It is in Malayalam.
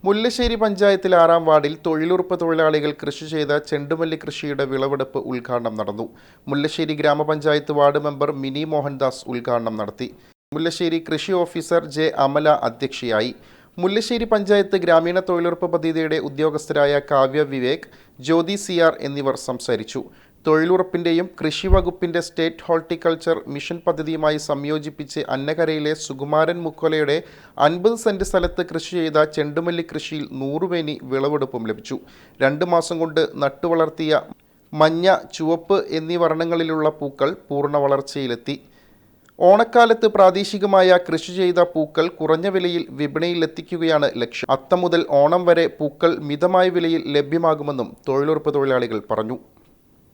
മുല്ലശ്ശേരി പഞ്ചായത്തിലെ 6-ാം വാർഡിൽ തൊഴിലുറപ്പ് തൊഴിലാളികൾ കൃഷി ചെയ്ത ചെണ്ടുമല്ലി കൃഷിയുടെ വിളവെടുപ്പ് ഉദ്ഘാടനം നടന്നു. മുല്ലശ്ശേരി ഗ്രാമപഞ്ചായത്ത് വാർഡ് മെമ്പർ മിനി മോഹൻദാസ് ഉദ്ഘാടനം നടത്തി. മുല്ലശ്ശേരി കൃഷി ഓഫീസർ ജെ അമല അധ്യക്ഷയായി. മുല്ലശ്ശേരി പഞ്ചായത്ത് ഗ്രാമീണ തൊഴിലുറപ്പ് പദ്ധതിയുടെ ഉദ്യോഗസ്ഥരായ കാവ്യ വിവേക്, ജ്യോതി CR എന്നിവർ സംസാരിച്ചു. തൊഴിലുറപ്പിൻ്റെയും കൃഷി വകുപ്പിൻ്റെ സ്റ്റേറ്റ് ഹോർട്ടിക്കൾച്ചർ മിഷൻ പദ്ധതിയുമായി സംയോജിപ്പിച്ച് അന്നകരയിലെ സുകുമാരൻ മുക്കോലയുടെ 50 സെന്റ് സ്ഥലത്ത് കൃഷി ചെയ്ത ചെണ്ടുമല്ലി കൃഷിയിൽ 100 വേനി വിളവെടുപ്പും ലഭിച്ചു. 2 മാസം കൊണ്ട് നട്ടുവളർത്തിയ മഞ്ഞ, ചുവപ്പ് എന്നീ വർണ്ണങ്ങളിലുള്ള പൂക്കൾ പൂർണ്ണ വളർച്ചയിലെത്തി. ഓണക്കാലത്ത് പ്രാദേശികമായ കൃഷി ചെയ്ത പൂക്കൾ കുറഞ്ഞ വിലയിൽ വിപണിയിലെത്തിക്കുകയാണ് ലക്ഷ്യം. അത്തം മുതൽ ഓണം വരെ പൂക്കൾ മിതമായ വിലയിൽ ലഭ്യമാകുമെന്നും തൊഴിലുറപ്പ് തൊഴിലാളികൾ പറഞ്ഞു.